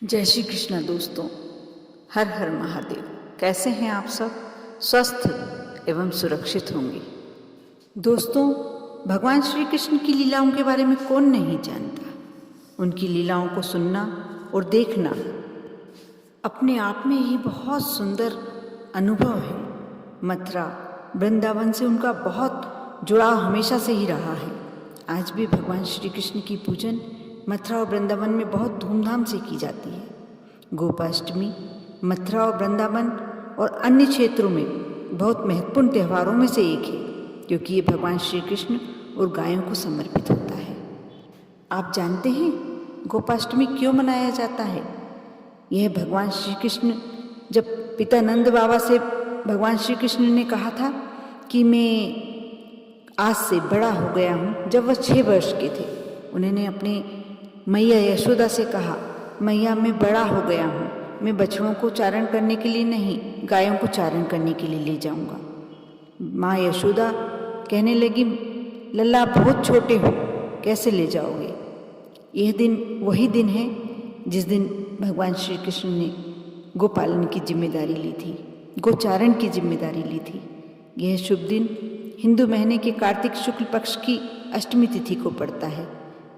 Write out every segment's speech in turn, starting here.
जय श्री कृष्ण दोस्तों, हर हर महादेव। कैसे हैं आप सब? स्वस्थ एवं सुरक्षित होंगे। दोस्तों, भगवान श्री कृष्ण की लीलाओं के बारे में कौन नहीं जानता। उनकी लीलाओं को सुनना और देखना अपने आप में ही बहुत सुंदर अनुभव है। मथुरा वृंदावन से उनका बहुत जुड़ाव हमेशा से ही रहा है। आज भी भगवान श्री कृष्ण की पूजन मथुरा और वृंदावन में बहुत धूमधाम से की जाती है। गोपाष्टमी मथुरा और वृंदावन और अन्य क्षेत्रों में बहुत महत्वपूर्ण त्योहारों में से एक है, क्योंकि ये भगवान श्री कृष्ण और गायों को समर्पित होता है। आप जानते हैं गोपाष्टमी क्यों मनाया जाता है? यह भगवान श्री कृष्ण जब पिता नंद बाबा से भगवान श्री कृष्ण ने कहा था कि मैं आज से बड़ा हो गया हूँ, जब वह 6 वर्ष के थे, उन्होंने अपने मैया यशोदा से कहा, मैया मैं बड़ा हो गया हूँ, मैं बछड़ों को चारण करने के लिए नहीं, गायों को चारण करने के लिए ले जाऊँगा। माँ यशोदा कहने लगी, लल्ला आप बहुत छोटे हो, कैसे ले जाओगे? यह दिन वही दिन है जिस दिन भगवान श्री कृष्ण ने गोपालन की जिम्मेदारी ली थी, गोचारण की जिम्मेदारी ली थी। यह शुभ दिन हिंदू महीने के कार्तिक शुक्ल पक्ष की अष्टमी तिथि को पड़ता है,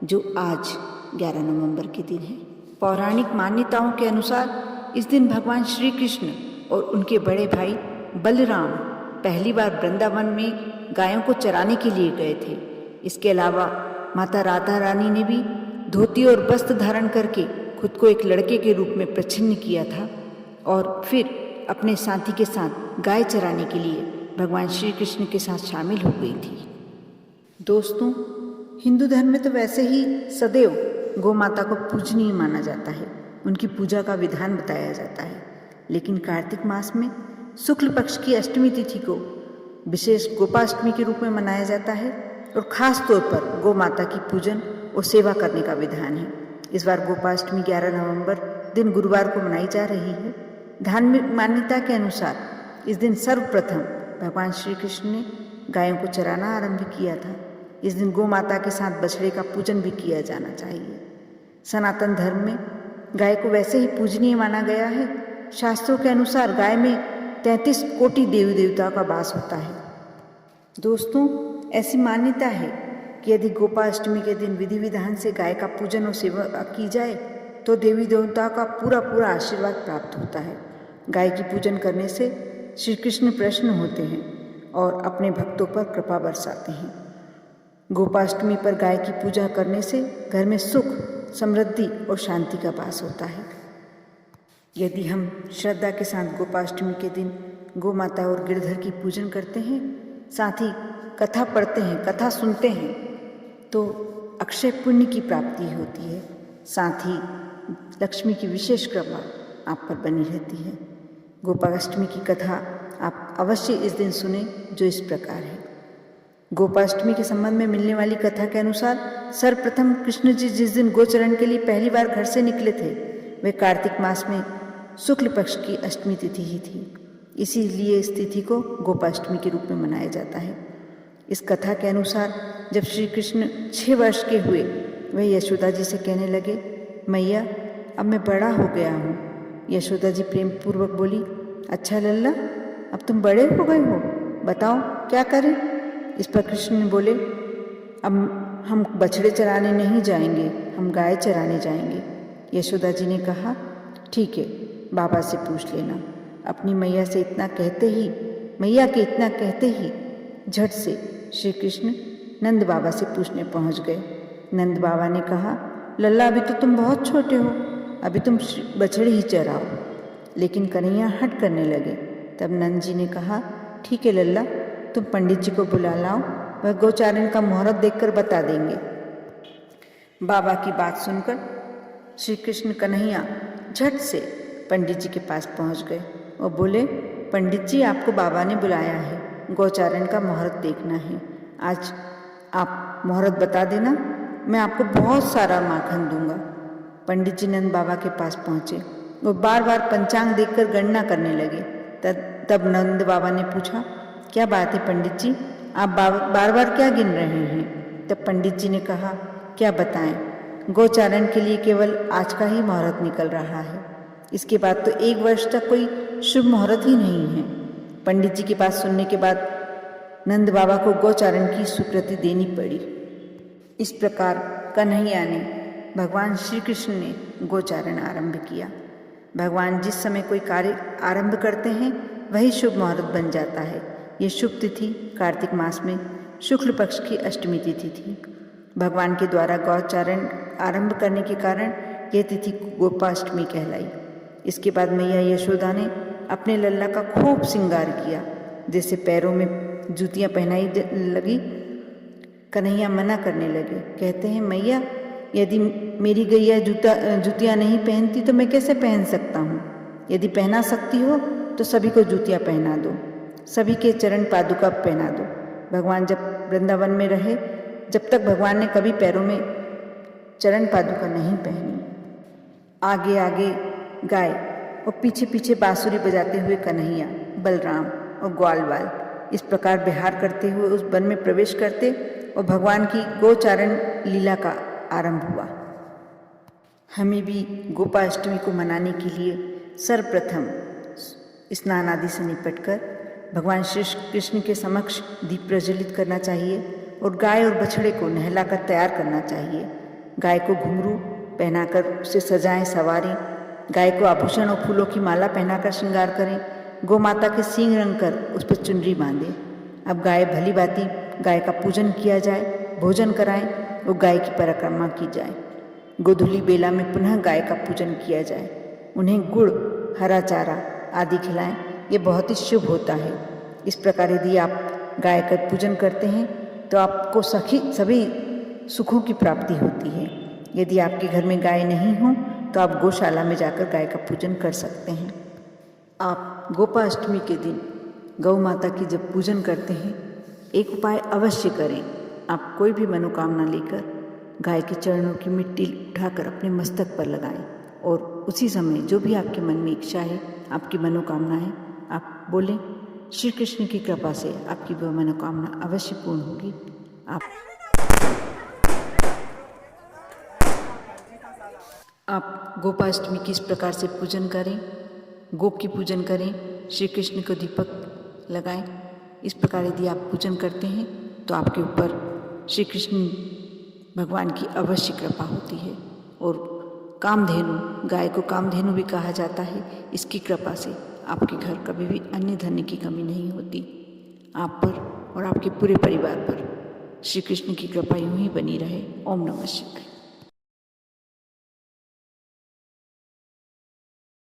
जो आज 11 नवंबर के दिन है। पौराणिक मान्यताओं के अनुसार इस दिन भगवान श्री कृष्ण और उनके बड़े भाई बलराम पहली बार वृंदावन में गायों को चराने के लिए गए थे। इसके अलावा माता राधा रानी ने भी धोती और वस्त्र धारण करके खुद को एक लड़के के रूप में प्रच्छन्न किया था और फिर अपने साथी के साथ गाय चराने के लिए भगवान श्री कृष्ण के साथ शामिल हो गई थी। दोस्तों, हिंदू धर्म में तो वैसे ही सदैव गौ माता को पूजनीय माना जाता है, उनकी पूजा का विधान बताया जाता है। लेकिन कार्तिक मास में शुक्ल पक्ष की अष्टमी तिथि को विशेष गोपाष्टमी के रूप में मनाया जाता है और ख़ास तौर पर गौ माता की पूजन और सेवा करने का विधान है। इस बार गोपाष्टमी 11 नवंबर दिन गुरुवार को मनाई जा रही है। धार्मिक मान्यता के अनुसार इस दिन सर्वप्रथम भगवान श्री कृष्ण ने गायों को चराना आरंभ किया था। इस दिन गौ माता के साथ बछड़े का पूजन भी किया जाना चाहिए। सनातन धर्म में गाय को वैसे ही पूजनीय माना गया है। शास्त्रों के अनुसार गाय में 33 कोटि देवी देवताओं का वास होता है। दोस्तों, ऐसी मान्यता है कि यदि गोपाष्टमी के दिन विधि विधान से गाय का पूजन और सेवा की जाए तो देवी देवताओं का पूरा आशीर्वाद प्राप्त होता है। गाय की पूजन करने से श्री कृष्ण प्रसन्न होते हैं और अपने भक्तों पर कृपा बरसाते हैं। गोपाष्टमी पर गाय की पूजा करने से घर में सुख, समृद्धि और शांति का वास होता है। यदि हम श्रद्धा के साथ गोपाष्टमी के दिन गौ माता और गिरधर की पूजन करते हैं, साथ ही कथा पढ़ते हैं, कथा सुनते हैं, तो अक्षय पुण्य की प्राप्ति होती है। साथ ही लक्ष्मी की विशेष कृपा आप पर बनी रहती है। गोपाष्टमी की कथा आप अवश्य इस दिन सुने, जो इस प्रकार है। गोपाष्टमी के संबंध में मिलने वाली कथा के अनुसार सर्वप्रथम कृष्ण जी जिस दिन गोचरण के लिए पहली बार घर से निकले थे, वे कार्तिक मास में शुक्ल पक्ष की अष्टमी तिथि ही थी। इसीलिए इस तिथि को गोपाष्टमी के रूप में मनाया जाता है। इस कथा के अनुसार जब श्री कृष्ण 6 वर्ष के हुए, वे यशोदा जी से कहने लगे, मैया अब मैं बड़ा हो गया हूँ। यशोदा जी प्रेम पूर्वक बोली, अच्छा लल्ला, अब तुम बड़े हो गए हो, बताओ क्या करें? इस पर कृष्ण ने बोले, अब हम बछड़े चराने नहीं जाएंगे, हम गाय चराने जाएंगे। यशोदा जी ने कहा, ठीक है, बाबा से पूछ लेना। अपनी मैया के इतना कहते ही झट से श्री कृष्ण नंद बाबा से पूछने पहुंच गए। नंद बाबा ने कहा, लल्ला अभी तो तुम बहुत छोटे हो, अभी तुम बछड़े ही चराओ। लेकिन कन्हैया हट करने लगे। तब नंद जी ने कहा, ठीक है लल्ला, तुम पंडित जी को बुला लाओ, वह गोचारण का मुहूर्त देखकर बता देंगे। बाबा की बात सुनकर श्री कृष्ण कन्हैया झट से पंडित जी के पास पहुंच गए और बोले, पंडित जी, आपको बाबा ने बुलाया है, गोचारण का मुहूर्त देखना है। आज आप मुहूर्त बता देना, मैं आपको बहुत सारा माखन दूंगा। पंडित जी नंद बाबा के पास पहुंचे। वो बार बार पंचांग देखकर गणना करने लगे। तब नंद बाबा ने पूछा, क्या बात है पंडित जी, आप बार बार क्या गिन रहे हैं? तब पंडित जी ने कहा, क्या बताएं, गोचारण के लिए केवल आज का ही मुहूर्त निकल रहा है। इसके बाद तो 1 वर्ष तक कोई शुभ मुहूर्त ही नहीं है। पंडित जी की बात सुनने के बाद नंद बाबा को गोचारण की स्वीकृति देनी पड़ी। इस प्रकार कन्हैया ने, भगवान श्री कृष्ण ने गोचारण आरंभ किया। भगवान जिस समय कोई कार्य आरंभ करते हैं वही शुभ मुहूर्त बन जाता है। ये शुभ तिथि कार्तिक मास में शुक्ल पक्ष की अष्टमी तिथि थी। भगवान के द्वारा गोचारण आरंभ करने के कारण यह तिथि गोपाष्टमी कहलाई। इसके बाद मैया यशोदा ने अपने लल्ला का खूब श्रृंगार किया, जैसे पैरों में जूतियाँ पहनाई लगी। कन्हैया मना करने लगे, कहते हैं मैया यदि मेरी गैया जूतियाँ नहीं पहनती तो मैं कैसे पहन सकता हूँ। यदि पहना सकती हो तो सभी को जूतियाँ पहना दो, सभी के चरण पादुका पहना दो। भगवान जब वृंदावन में रहे, जब तक भगवान ने कभी पैरों में चरण पादुका नहीं पहनी। आगे आगे गाय और पीछे पीछे बांसुरी बजाते हुए कन्हैया, बलराम और ग्वालवाल इस प्रकार विहार करते हुए उस वन में प्रवेश करते और भगवान की गोचारण लीला का आरंभ हुआ। हमें भी गोपाष्टमी को मनाने के लिए सर्वप्रथम स्नान आदि से निपटकर भगवान श्री कृष्ण के समक्ष दीप प्रज्वलित करना चाहिए और गाय और बछड़े को नहलाकर तैयार करना चाहिए। गाय को घुंघरू पहनाकर उसे सजाएं, संवारें। गाय को आभूषण और फूलों की माला पहनाकर श्रृंगार करें। गौ माता के सींग रंग कर उस पर चुनरी बांधें। अब गाय भली भांति गाय का पूजन किया जाए, भोजन कराएं और गाय की परिक्रमा की जाए। गोधूली बेला में पुनः गाय का पूजन किया जाए। उन्हें गुड़, हरा चारा आदि खिलाएं। ये बहुत ही शुभ होता है। इस प्रकार यदि आप गाय का पूजन करते हैं तो आपको सभी सुखों की प्राप्ति होती है। यदि आपके घर में गाय नहीं हो तो आप गौशाला में जाकर गाय का पूजन कर सकते हैं। आप गोपाष्टमी के दिन गौ माता की जब पूजन करते हैं, एक उपाय अवश्य करें। आप कोई भी मनोकामना लेकर गाय के चरणों की मिट्टी उठाकर अपने मस्तक पर लगाएं और उसी समय जो भी आपके मन में इच्छा है, आपकी मनोकामना है, आप बोलें। श्री कृष्ण की कृपा से आपकी वह मनोकामना अवश्य पूर्ण होगी। आप गोपाष्टमी की इस प्रकार से पूजन करें, गो की पूजन करें, श्री कृष्ण को दीपक लगाएं। इस प्रकार यदि आप पूजन करते हैं तो आपके ऊपर श्री कृष्ण भगवान की अवश्य कृपा होती है। और कामधेनु, गाय को कामधेनु भी कहा जाता है, इसकी कृपा से आपके घर कभी भी अन्न धन की कमी नहीं होती। आप पर और आपके पूरे परिवार पर श्री कृष्ण की कृपा यूं ही बनी रहे। ओम नमः शिवाय।